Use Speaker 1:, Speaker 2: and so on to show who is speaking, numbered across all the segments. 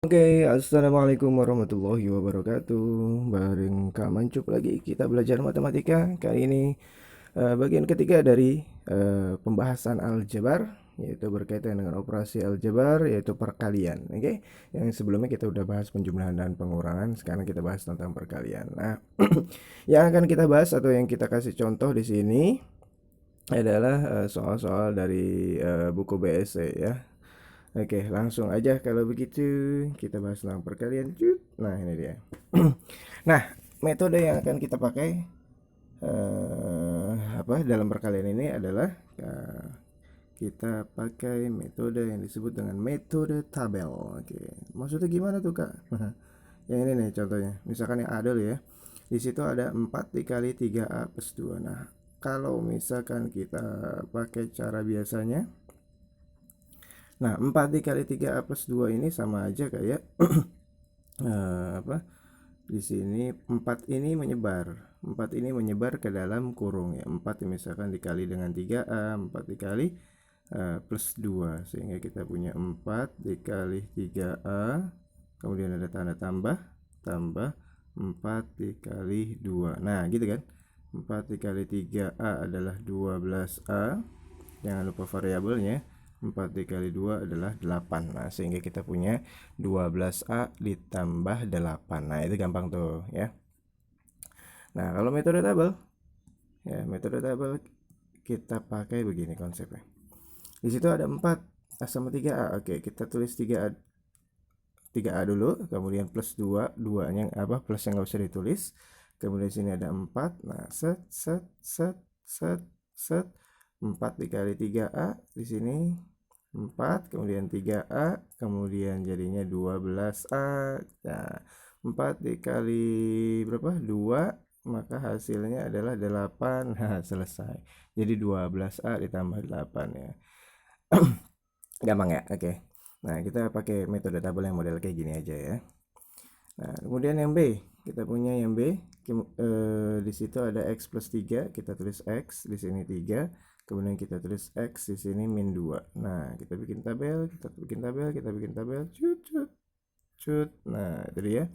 Speaker 1: Oke, assalamualaikum warahmatullahi wabarakatuh. Bareng Kak Mancup lagi kita belajar matematika. Kali ini bagian ketiga dari pembahasan aljabar, yaitu berkaitan dengan operasi aljabar, yaitu perkalian. Oke, yang sebelumnya kita udah bahas penjumlahan dan pengurangan. Sekarang kita bahas tentang perkalian. Nah, yang akan kita bahas atau yang kita kasih contoh di sini adalah soal-soal dari buku BSC ya. Oke, langsung aja kalau begitu kita bahas tentang perkalian. Nah, ini dia. Nah, metode yang akan kita pakai dalam perkalian ini adalah kita pakai metode yang disebut dengan metode tabel. Oke, maksudnya gimana tuh kak? Yang ini nih contohnya. Misalkan yang A dulu ya. Di situ ada 4 dikali 3A plus 2. Nah, kalau misalkan kita pakai cara biasanya, nah 4 dikali 3A plus 2 ini sama aja kayak apa? Di sini 4 ini menyebar. 4 ini menyebar ke dalam kurung ya. 4 misalkan dikali dengan 3A, 4 dikali plus 2 sehingga kita punya 4 dikali 3A, kemudian ada tanda tambah, tambah 4 dikali 2. Nah, gitu kan? 4 dikali 3A adalah 12A. Jangan lupa variabelnya. 4 dikali 2 adalah 8. Nah, sehingga kita punya 12A ditambah 8. Nah, itu gampang tuh ya. Nah, kalau metode tabel, ya metode tabel kita pakai begini konsepnya. Di situ ada 4 sama 3A. Oke, kita tulis 3A dulu, kemudian plus 2, 2-nya apa? Plusnya nggak usah ditulis. Kemudian sini ada 4. Nah, set set set set set 4 dikali 3A di sini 4, kemudian 3A, kemudian jadinya 12A. Nah, 4 dikali berapa? 2, maka hasilnya adalah 8. Nah, selesai. Jadi 12A ditambah 8 ya. Gampang ya? Oke. Nah, kita pakai metode tabel yang model kayak gini aja ya. Nah, kemudian yang B, kita punya yang B. Di situ ada x plus 3, kita tulis x, di sini 3. Kemudian kita tulis x, di sini min 2. Nah, kita bikin tabel, kita bikin tabel, kita bikin tabel. Cut, cut, cut. Nah, itu dia.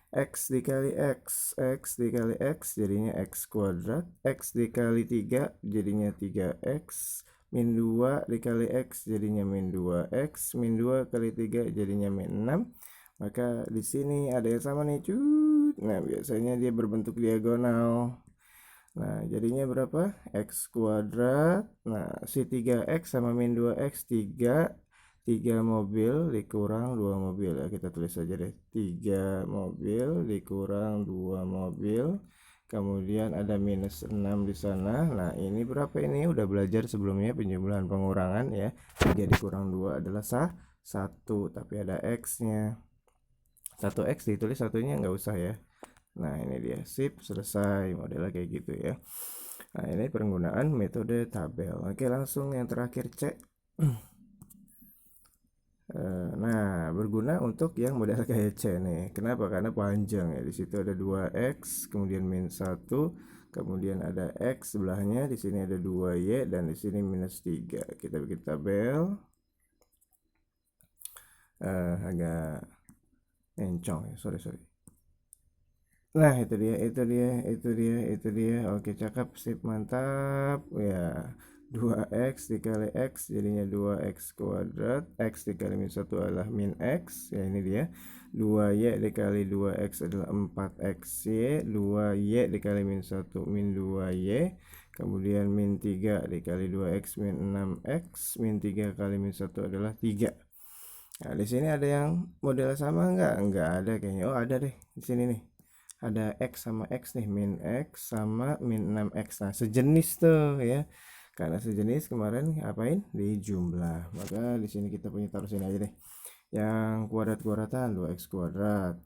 Speaker 1: X dikali X dikali X jadinya X kuadrat. X dikali 3 jadinya 3X. Min 2 dikali X jadinya min 2X. Min 2 kali 3 jadinya min 6. Maka di sini ada yang sama nih, cut. Nah, biasanya dia berbentuk diagonal. Nah, jadinya berapa? X kuadrat. Nah, si 3X sama min 2X 3. 3 mobil dikurang 2 mobil ya. Kita tulis saja deh. 3 mobil dikurang 2 mobil. Kemudian ada minus 6 di sana. Nah, ini berapa ini? Udah belajar sebelumnya penjumlahan pengurangan ya. 3 dikurang 2 adalah 1, tapi ada X-nya. 1X ditulis, satunya nggak usah ya. Nah, ini dia, sip, selesai modelnya kayak gitu ya. Nah, ini penggunaan metode tabel. Oke, langsung yang terakhir C. Nah, berguna untuk yang model kayak C nih. Kenapa? Karena panjang ya. Di situ ada 2x, kemudian min 1, kemudian ada x sebelahnya, di sini ada 2y dan di sini minus 3. Kita bikin tabel. Agak encong ya. Sorry. Nah, itu dia. Oke, cakep, sip, mantap. Ya, 2x dikali x jadinya 2x kuadrat. X dikali min 1 adalah min x. Ya, ini dia. 2y dikali 2x adalah 4xy. 2y dikali min 1 min 2y. Kemudian min 3 dikali 2x min 6x. Min 3 kali min 1 adalah 3. Nah, di sini ada yang model sama enggak? Enggak ada kayaknya. Oh, ada deh di sini nih. Ada x sama x nih, min x sama min 6x. Nah, sejenis tuh ya. Karena sejenis kemarin ngapain? Dijumlah. Maka di sini kita punya, taruh sini aja deh. Yang kuadrat-kuadratan 2x kuadrat.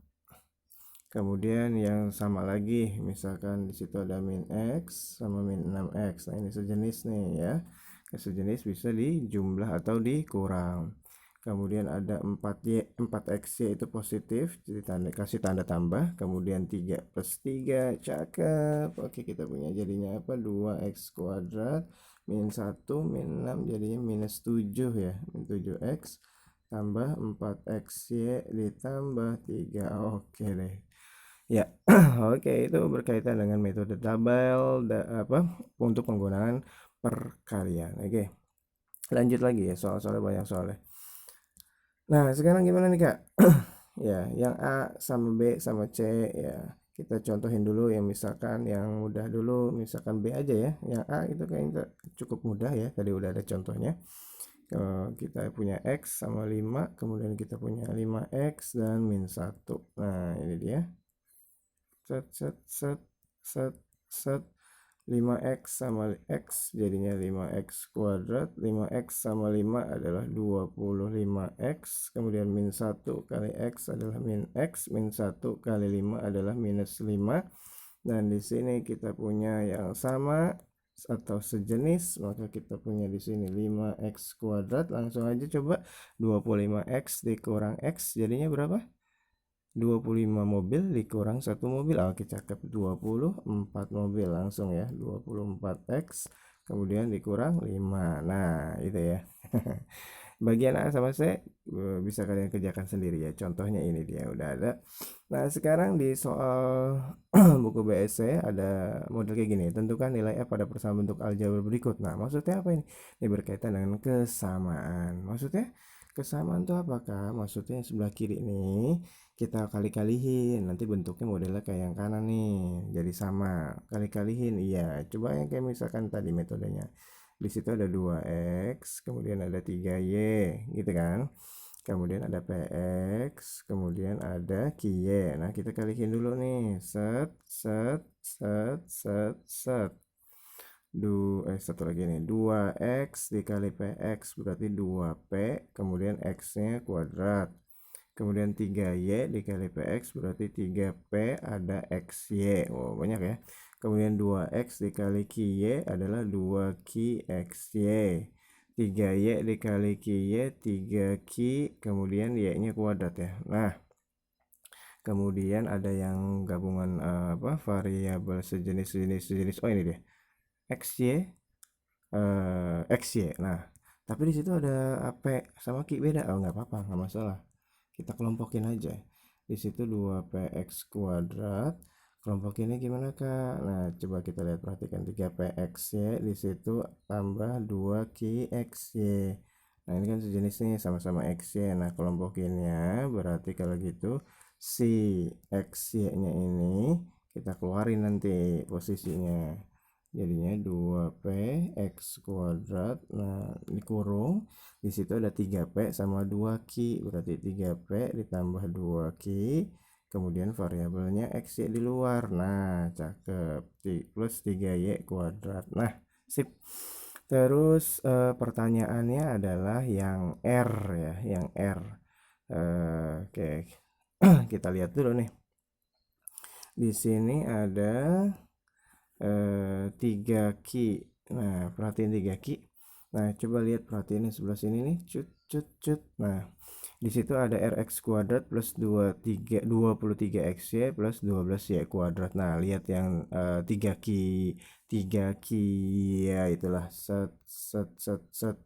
Speaker 1: Kemudian yang sama lagi, misalkan di situ ada min x sama min 6x. Nah, ini sejenis nih ya. Sejenis bisa dijumlah atau dikurang. Kemudian ada 4xy itu positif, jadi kasih tanda tambah. Kemudian 3 plus 3, cakep. Oke, kita punya jadinya apa? 2x kuadrat min 1 min 6 jadinya minus 7 ya. Min 7x ditambah 4XY ditambah 3. Oke deh. Ya, oke, itu berkaitan dengan metode tabel untuk penggunaan perkalian. Oke, lanjut lagi ya, soal-soalnya banyak soalnya. Nah, sekarang gimana nih, Kak? Ya, yang A sama B sama C ya. Kita contohin dulu yang misalkan yang mudah dulu, misalkan B aja ya. Yang A itu kayaknya cukup mudah ya. Tadi udah ada contohnya. Kita punya X sama 5, kemudian kita punya 5X dan min 1. Nah, ini dia. Set set set set set 5x sama x jadinya 5x kuadrat. 5x sama 5 adalah 25x, kemudian min 1 kali x adalah min x, min 1 kali 5 adalah minus 5. Dan di sini kita punya yang sama atau sejenis, maka kita punya di sini 5x kuadrat. Langsung aja coba 25x dikurang x jadinya berapa? 25 mobil dikurang 1 mobil. Oke, cakep. 24 mobil langsung ya. 24x kemudian dikurang 5. Nah, itu ya. Bagian A sama C bisa kalian kerjakan sendiri ya. Contohnya ini dia udah ada. Nah, sekarang di soal buku BSC ada model kayak gini. Tentukan nilai F pada persamaan bentuk aljabar berikut. Nah, maksudnya apa ini? Ini berkaitan dengan kesamaan. Maksudnya kesamaan itu apakah? Maksudnya yang sebelah kiri ini kita kali-kalihin, nanti bentuknya modelnya kayak yang kanan nih, jadi sama. Kali-kalihin, iya. Coba yang kayak misalkan tadi metodenya. Di situ ada 2x, kemudian ada 3y, gitu kan. Kemudian ada px, kemudian ada ky. Nah, kita kalihin dulu nih. Set set set set set. Satu lagi nih, 2x dikali px berarti 2p, kemudian x-nya kuadrat. Kemudian 3y dikali px berarti 3p ada xy. Oh, banyak ya. Kemudian 2x dikali ky adalah 2qxy. 3y dikali ky 3q, kemudian y-nya kuadrat ya. Nah, kemudian ada yang gabungan variabel sejenis. Oh, ini dia. xy xy. Nah, tapi di situ ada ap sama q beda. Oh, nggak apa-apa, nggak masalah. Kita kelompokin aja. Di situ 2px kuadrat. Kelompokinnya gimana, Kak? Nah, coba kita lihat, perhatikan 3pxy di situ tambah 2qxy. Nah, ini kan sejenis nih, sama-sama xy. Nah, kelompokinnya berarti kalau gitu si xy-nya ini kita keluarin nanti posisinya. Jadinya 2p x kuadrat. Nah, dikurung. Di situ ada 3p sama 2q, berarti 3p ditambah 2q. Kemudian variabelnya x y di luar. Nah, cakep. Plus 3y kuadrat. Nah, sip. Terus pertanyaannya adalah yang R ya, yang R. Oke. Kita lihat dulu nih. Di sini ada 3q. Nah, perhatiin 3q. Nah, coba lihat, perhatiin sebelah sini nih, cut. Nah, di situ ada rx kuadrat plus 23xy plus 12y kuadrat. Nah, lihat yang 3q ya, itulah set.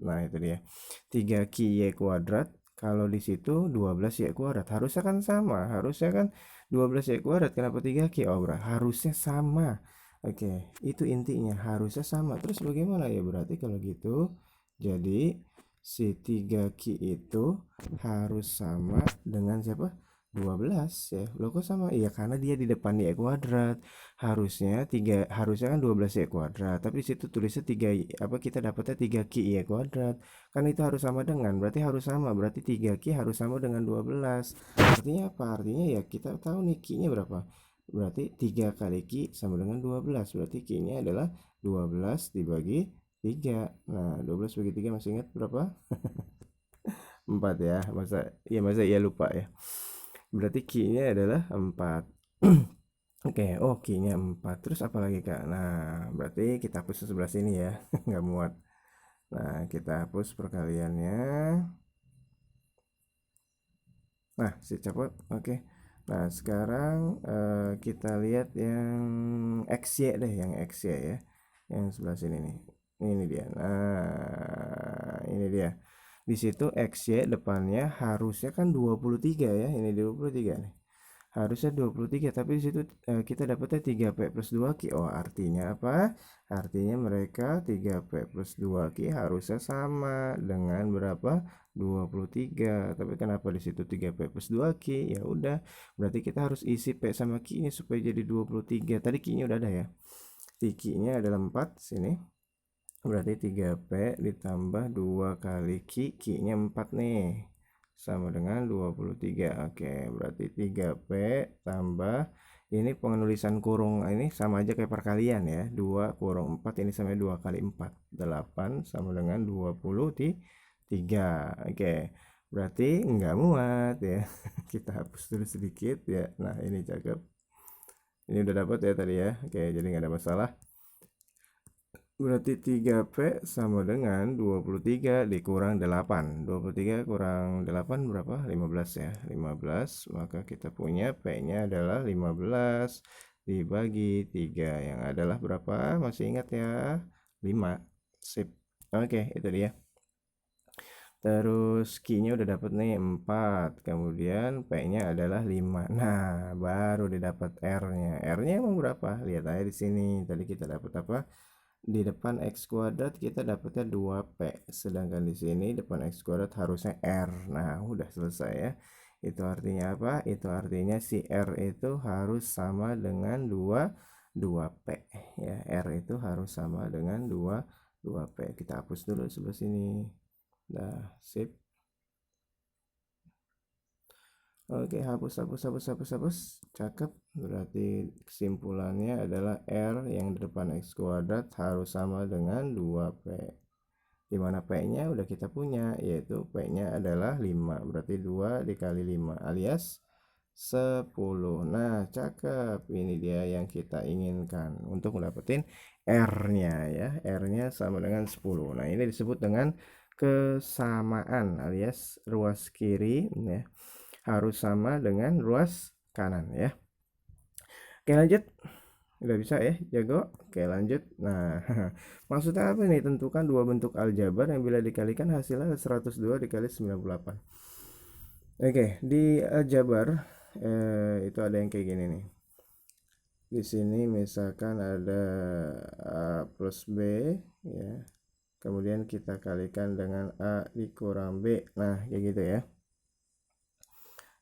Speaker 1: Nah, itu dia. 3qy kuadrat. Kalau di situ 12y kuadrat harusnya kan sama. Harusnya kan 12y kuadrat. Kenapa 3q? Oh, harusnya sama. Oke, itu intinya harusnya sama. Terus bagaimana ya, berarti kalau gitu jadi si 3q itu harus sama dengan siapa? 12 ya. Loh, kok sama? Iya, karena dia di depan y kuadrat. Harusnya kan 12y kuadrat. Tapi di situ tulisnya 3 kita dapatnya 3q y kuadrat. Kan itu harus sama dengan, berarti harus sama. Berarti 3q harus sama dengan 12. Artinya apa? Artinya ya kita tahu nih q-nya berapa? Berarti 3 kali Q sama dengan 12. Berarti Q-nya adalah 12 dibagi 3. Nah, 12 bagi 3 masih ingat berapa? 4 ya. Masa ya lupa ya. Berarti Q-nya adalah 4. Oke, Q-nya 4. Terus apa lagi, Kak? Nah, berarti kita hapus sebelah sini ya. Nggak muat. Nah, kita hapus perkaliannya. Nah, si cepet. Oke. Nah, sekarang kita lihat yang XY deh, yang XY ya. Yang sebelah sini nih. Ini dia. Nah, ini dia. di situ XY depannya harusnya kan 23 ya, ini 23 nih. Harusnya 23, tapi di situ kita dapatnya 3P plus 2Q. Oh, artinya apa? Artinya mereka 3P plus 2Q harusnya sama dengan berapa? 23. Tapi kenapa di situ 3P plus 2Q? Ya udah, berarti kita harus isi P sama Q-nya supaya jadi 23. Tadi Q-nya udah ada ya. Q-nya adalah 4 sini. Berarti 3P ditambah 2 kali Q, Q-nya 4 nih, sama dengan 23. Oke, berarti 3P tambah, ini penulisan kurung ini sama aja kayak perkalian ya, 2 kurung 4, ini sama 2 kali 4, 8 sama dengan 23. Oke, berarti nggak muat ya. Kita hapus dulu sedikit ya. Nah, ini cakep, ini udah dapat ya tadi ya. Oke, jadi nggak ada masalah. Berarti 3P sama dengan 23 dikurang 8. 23 kurang 8 berapa? 15 ya. 15, maka kita punya P-nya adalah 15 dibagi 3. Yang adalah berapa? Masih ingat ya? 5. Sip. Oke, itu dia. Terus Q-nya udah dapat nih 4. Kemudian P-nya adalah 5. Nah, baru didapat R-nya. R-nya emang berapa? Lihat aja di sini. Tadi kita dapat apa? Di depan x kuadrat kita dapatnya 2P, sedangkan di sini depan x kuadrat harusnya R. Nah, udah selesai ya. Itu artinya apa? Itu artinya si R itu harus sama dengan 2P ya. R itu harus sama dengan 2P. Kita hapus dulu sebelah sini. Nah, sip. Oke, hapus. Cakep. Berarti kesimpulannya adalah R yang di depan X kuadrat harus sama dengan 2P. Dimana P-nya udah kita punya, yaitu P-nya adalah 5. Berarti 2 dikali 5 alias 10. Nah, cakep. Ini dia yang kita inginkan untuk mendapatkan R-nya ya. R-nya sama dengan 10. Nah, ini disebut dengan kesamaan alias ruas kiri ya harus sama dengan ruas kanan ya. Oke, lanjut. Udah bisa ya, jago. Oke, lanjut. Nah, maksudnya apa nih? Tentukan dua bentuk aljabar yang bila dikalikan hasilnya 102 dikali 98. Oke, di aljabar itu ada yang kayak gini nih. Di sini misalkan ada A plus B ya. Kemudian kita kalikan dengan A dikurang B. Nah, kayak gitu ya.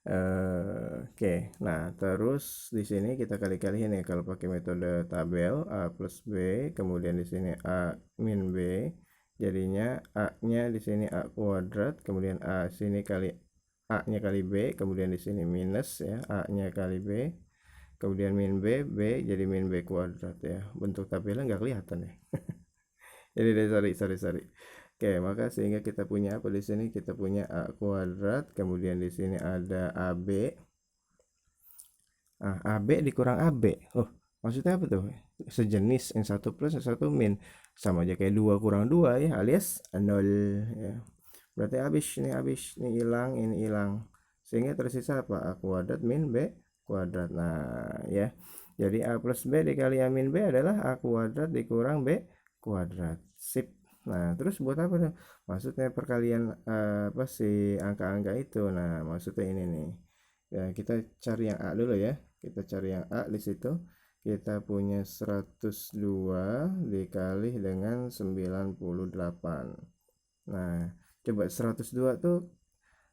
Speaker 1: Oke, nah terus di sini kita kali-kaliin ya kalau pakai metode tabel A plus B, kemudian di sini A min B, jadinya A-nya di sini A kuadrat, kemudian A sini kali A-nya kali B, kemudian di sini minus ya A-nya kali B, kemudian min B, B jadi min B kuadrat ya. Bentuk tabelnya nggak kelihatan ya. Jadi sorry. Oke, maka sehingga kita punya apa di sini? Kita punya A kuadrat, kemudian di sini ada AB. Ah, AB dikurang AB. Oh, maksudnya apa tuh? Sejenis, yang satu plus, yang satu min. Sama aja kayak 2 kurang 2 ya, alias 0 ya. Berarti habis, ini hilang, ini hilang. Sehingga tersisa apa? A kuadrat min B kuadrat. Nah, ya. Jadi A plus B dikali A min B adalah A kuadrat dikurang B kuadrat. Sip. Nah, terus buat apa tuh? Maksudnya perkalian apa sih angka-angka itu? Nah, maksudnya ini nih. Ya, kita cari yang A dulu ya. Kita cari yang A di situ. Kita punya 102 dikali dengan 98. Nah, coba 102 tuh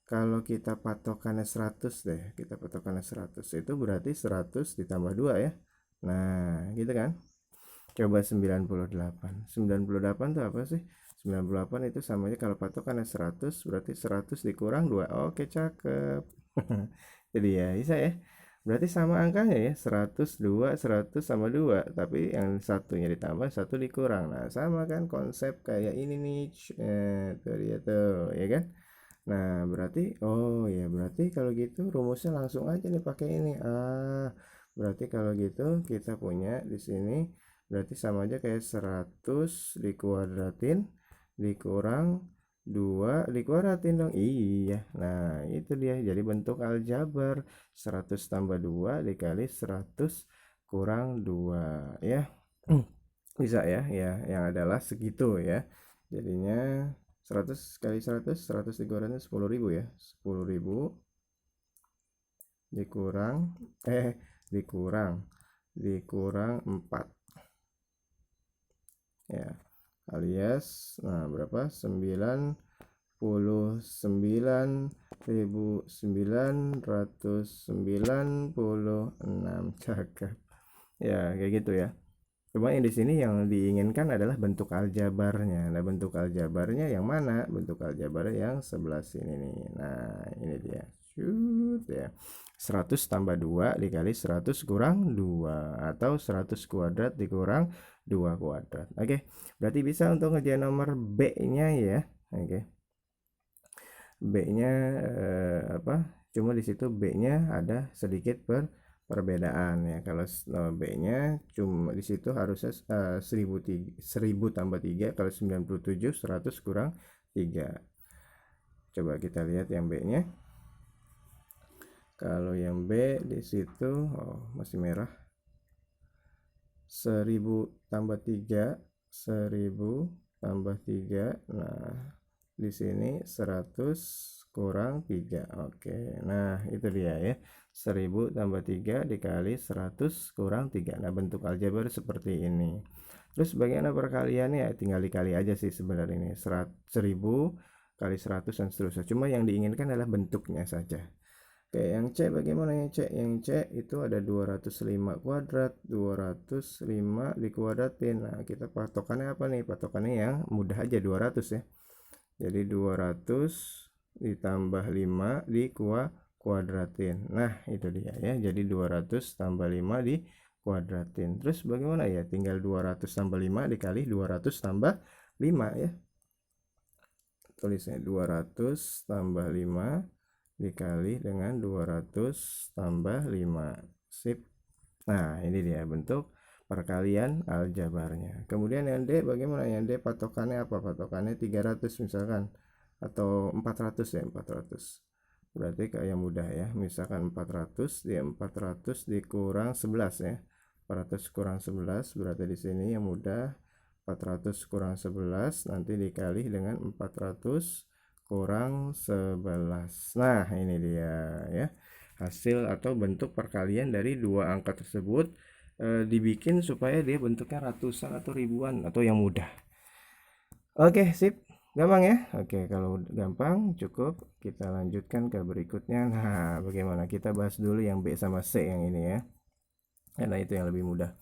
Speaker 1: kalau kita patokannya 100 deh. Kita patokannya 100. Itu berarti 100 ditambah 2 ya. Nah, gitu kan? Coba 98. 98 itu apa sih? 98 itu sama aja kalau patokannya 100 berarti 100 dikurang 2. Oke, cakep. Jadi ya bisa ya. Berarti sama angkanya ya, 102, 100 sama 2, tapi yang satunya ditambah, satu dikurang. Nah, sama kan konsep kayak ini nih. Tuh dia tuh, ya kan? Nah, berarti oh ya, berarti kalau gitu rumusnya langsung aja nih pakai ini. Berarti kalau gitu kita punya di sini berarti sama aja kayak 100 dikuadratin dikurang 2 dikuadratin dong. Iya. Nah, itu dia. Jadi bentuk aljabar 100 tambah 2 dikali 100 kurang 2 ya. Bisa ya. Ya, yang adalah segitu ya. Jadinya 100 kali 100, 100 dikurangin 10.000 ya. 10.000 dikurang dikurang 4 ya, alias nah berapa, 99.996. Cakep ya, kayak gitu ya. Cuma yang di sini yang diinginkan adalah bentuk aljabarnya. Nah, bentuk aljabarnya yang mana? Bentuk aljabarnya yang sebelah sini nih. Nah, ini dia. Shoot ya. 100 tambah 2 dikali 100 kurang 2 atau 100 kuadrat dikurang 2 kuadrat. Oke. Berarti bisa untuk ngerjain nomor B-nya ya. Oke. B-nya apa? Cuma di situ B-nya ada sedikit perbedaan ya. Kalau B-nya cuma di situ harusnya 1000 tambah 3, kalau 97 100 kurang 3. Coba kita lihat yang B-nya. Kalau yang B di situ masih merah. 1000 tambah 3, 1000 tambah 3. Nah, di sini 100 kurang 3. Oke. Nah, itu dia ya. 1000 tambah 3 dikali 100 kurang 3. Nah, bentuk aljabar seperti ini. Terus bagaimana perkaliannya? Ya, tinggal dikali aja sih sebenarnya ini. 1000 kali 100 dan seterusnya. Cuma yang diinginkan adalah bentuknya saja. Oke, yang C bagaimana yang C? Yang C itu ada 205 kuadrat, 205 dikuadratin. Nah, kita patokannya apa nih? Patokannya yang mudah aja, 200 ya. Jadi 200 ditambah 5 kuadratin. Nah, itu dia ya. Jadi 200 tambah 5 kuadratin. Terus bagaimana ya? Tinggal 200 tambah 5 dikali 200 tambah 5 ya. Tulisnya 200 tambah 5 dikali dengan 200 tambah 5. Sip. Nah, ini dia bentuk perkalian aljabarnya. Kemudian yang D bagaimana? Yang D patokannya apa? Patokannya 300 misalkan, atau 400 ya, 400. Berarti kayak mudah ya. Misalkan 400 dia 400 dikurang 11 ya. 400 kurang 11 berarti di sini yang mudah 400 kurang 11 nanti dikali dengan 400 kurang 11. Nah, ini dia ya. Hasil atau bentuk perkalian dari dua angka tersebut dibikin supaya dia bentuknya ratusan atau ribuan atau yang mudah. Oke, sip. Gampang ya? Oke, kalau gampang cukup kita lanjutkan ke berikutnya. Nah, bagaimana? Kita bahas dulu yang B sama C yang ini ya. Karena itu yang lebih mudah.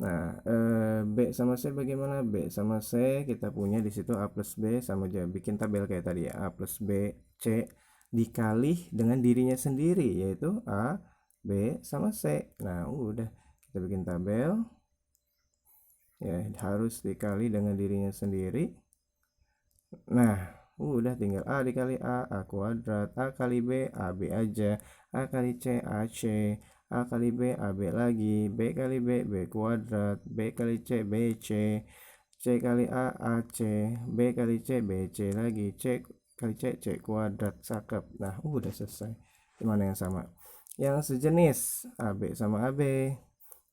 Speaker 1: Nah, B sama C bagaimana? B sama C kita punya di situ A plus B sama aja. Bikin tabel kayak tadi ya. A plus B, C dikali dengan dirinya sendiri, yaitu A, B, sama C. Nah, udah. Kita bikin tabel. Ya, harus dikali dengan dirinya sendiri. Nah, udah tinggal A dikali A kuadrat. A kali B, AB aja. A kali C, AC. A kali B, AB lagi. B kali B, B kuadrat. B kali C, BC. C kali A, AC. B kali C, BC lagi. C kali C, C kuadrat. Cakep. Nah, udah selesai. Gimana yang sama? Yang sejenis AB sama AB.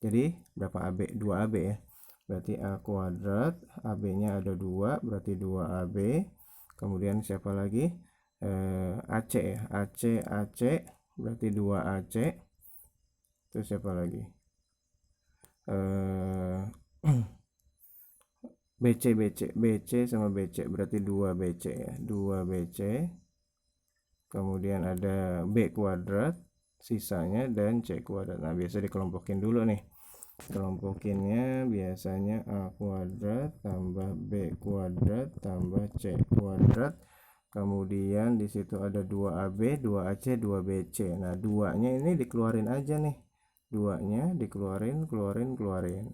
Speaker 1: Jadi berapa AB? 2AB ya. Berarti A kuadrat, AB-nya ada 2, berarti 2AB. Kemudian siapa lagi? AC ya. AC berarti 2AC. Terus siapa lagi? BC sama BC berarti 2BC ya. 2BC. Kemudian ada B kuadrat sisanya dan C kuadrat. Nah, biasa dikelompokin dulu nih. Kelompokinnya biasanya A kuadrat tambah B kuadrat tambah C kuadrat. Kemudian di situ ada 2AB, 2AC, 2BC. Nah, 2-nya ini dikeluarin aja nih. 2-nya dikeluarin, keluarin.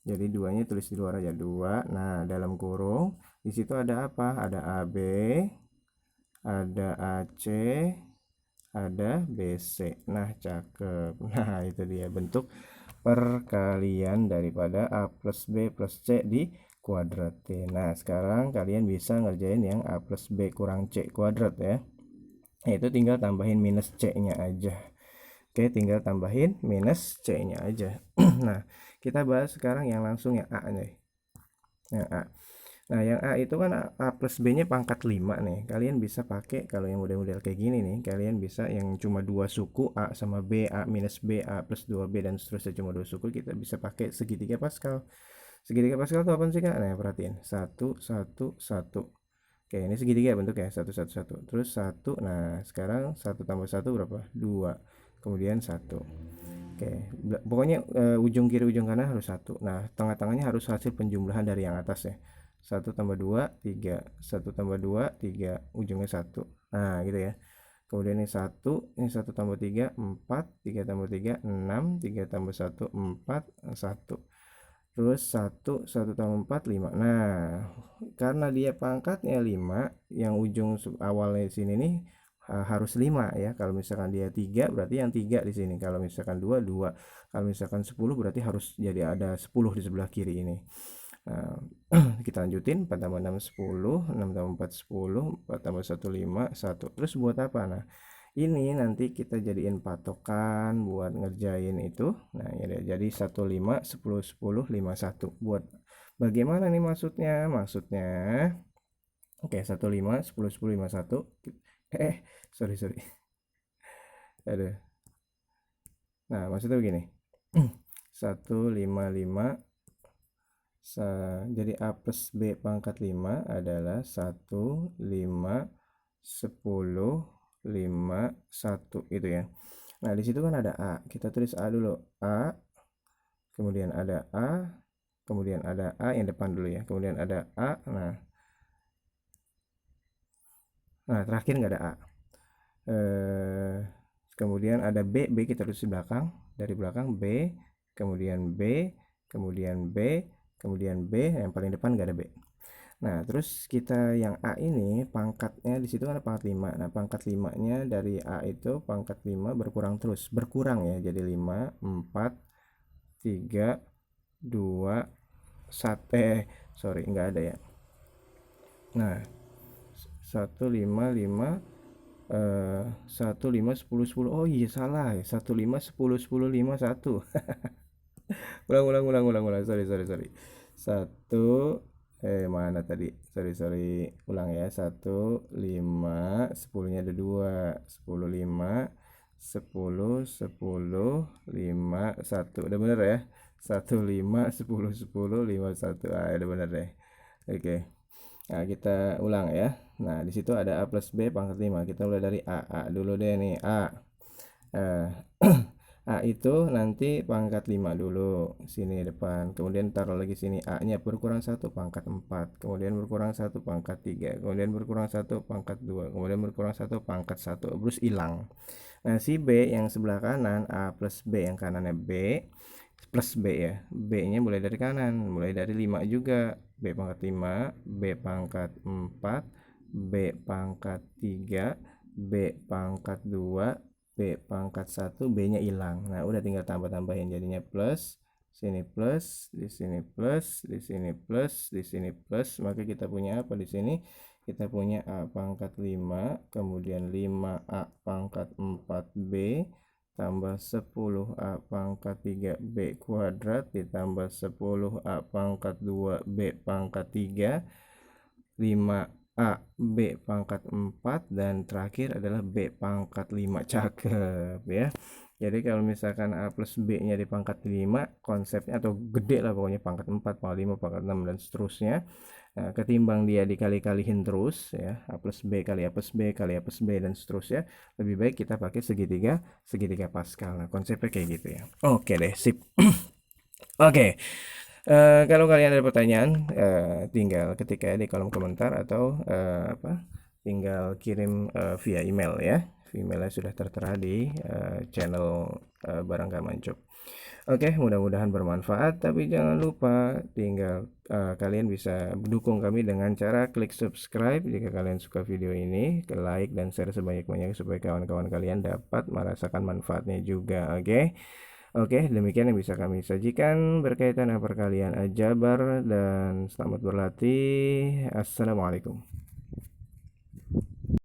Speaker 1: Jadi 2-nya tulis di luar aja, 2. Nah, dalam kurung di situ ada apa? Ada AB, ada AC, ada BC. Nah, cakep. Nah, itu dia bentuk perkalian daripada A plus B plus C di kuadratin. Nah, sekarang kalian bisa ngerjain yang A plus B kurang C kuadrat ya. Itu tinggal tambahin minus C-nya aja. Oke, tinggal tambahin minus C-nya aja. Nah, kita bahas sekarang yang langsung yang A nih. Yang A. Nah, yang A itu kan A plus B-nya pangkat 5 nih. Kalian bisa pakai kalau yang model-model kayak gini nih, kalian bisa yang cuma dua suku A sama B, A minus B, A plus 2B dan seterusnya cuma dua suku, kita bisa pakai segitiga Pascal. Segitiga Pascal itu apa sih Kak? Nah, perhatiin. Satu, satu, satu. Oke, ini segitiga bentuknya. Satu, satu, satu. Terus satu. Nah, sekarang satu tambah satu berapa? Dua. Kemudian satu. Oke, pokoknya ujung kiri ujung kanan harus satu. Nah, tengah-tengahnya harus hasil penjumlahan dari yang atas ya. Satu tambah dua, tiga. Satu tambah dua, tiga. Ujungnya satu. Nah, gitu ya. Kemudian ini satu tambah tiga, empat. Tiga tambah tiga, enam. Tiga tambah satu, empat. Satu. Terus satu tambah empat, lima. Nah, karena dia pangkatnya lima, yang ujung awalnya di sini nih harus 5 ya. Kalau misalkan dia 3 berarti yang 3 di sini. Kalau misalkan 2 2. Kalau misalkan 10 berarti harus jadi ada 10 di sebelah kiri ini. Nah, kita lanjutin 4 tambah 6 10, 6 tambah 4 10, 4 tambah 1 5, 1. Terus buat apa? Nah, ini nanti kita jadiin patokan buat ngerjain itu. Nah, ya jadi 1 5 10 10 5 1. Buat bagaimana nih maksudnya? Maksudnya oke, 1 5 10 10 5 1. Sorry sorry. Aduh. Nah, maksudnya begini. 1 5 5 jadi A plus B pangkat 5 adalah 1 5 10 5 1 gitu ya. Nah, di situ kan ada A. Kita tulis A dulu. A, kemudian ada A, kemudian ada A yang depan dulu ya. Kemudian ada A. Nah, terakhir nggak ada A. Kemudian ada B, B kita tulis di belakang, dari belakang B, kemudian B, kemudian B, kemudian B, yang paling depan nggak ada B. Nah, terus kita yang A ini pangkatnya di situ kan ada pangkat 5. Nah, pangkat 5-nya dari A itu pangkat 5 berkurang terus, berkurang ya. Jadi 5 4 3 2 1, sorry nggak ada ya. Nah, 1 5 5 1 5 10 10. Oh iya salah ya. 1 5 10 10 5 1. ulang. Sorry sorry sorry. 1 mana tadi? Sorry sorry. Ulang ya. 1 5 10-nya ada 2. 10 5 10 10 5 1. Udah bener ya? 1 5 10 10 5 1. Ah, udah bener deh. Oke. Nah, kita ulang ya. Nah, di situ ada A plus B pangkat 5. Kita mulai dari A. A dulu deh nih. A. Eh, A itu nanti pangkat 5 dulu. Sini depan. Kemudian taruh lagi sini. A-nya berkurang 1 pangkat 4. Kemudian berkurang 1 pangkat 3. Kemudian berkurang 1 pangkat 2. Kemudian berkurang 1 pangkat 1. Terus hilang. Nah, si B yang sebelah kanan. A plus B yang kanannya B. Plus B ya. B-nya mulai dari kanan. Mulai dari 5 juga. B pangkat 5, B pangkat 4, B pangkat 3, B pangkat 2, B pangkat 1, B-nya hilang. Nah, udah tinggal tambah-tambahin jadinya plus, sini plus, di sini plus, di sini plus, di sini plus. Maka kita punya apa di sini? Kita punya A pangkat 5, kemudian 5A pangkat 4B tambah 10A pangkat 3B kuadrat ditambah 10A pangkat 2B pangkat 3, 5AB pangkat 4, dan terakhir adalah B pangkat 5. Cakep ya. Jadi kalau misalkan A plus B nya di pangkat 5, konsepnya atau gede lah pokoknya, pangkat 4 pangkat 5 pangkat 6 dan seterusnya. Nah, ketimbang dia dikali-kalihin terus ya, A plus B kali A plus B kali A plus B dan seterusnya, lebih baik kita pakai segitiga Pascal. Nah, konsepnya kayak gitu ya. Oke deh, sip. Oke. Kalau kalian ada pertanyaan, tinggal ketik ya di kolom komentar atau tinggal kirim via email ya. Emailnya sudah tertera di channel Barang Mancup. Oke, mudah-mudahan bermanfaat. Tapi jangan lupa, tinggal kalian bisa dukung kami dengan cara klik subscribe jika kalian suka video ini, ke like dan share sebanyak-banyaknya supaya kawan-kawan kalian dapat merasakan manfaatnya juga. Oke, demikian yang bisa kami sajikan berkaitan dengan perkalian aljabar, dan selamat berlatih. Assalamualaikum.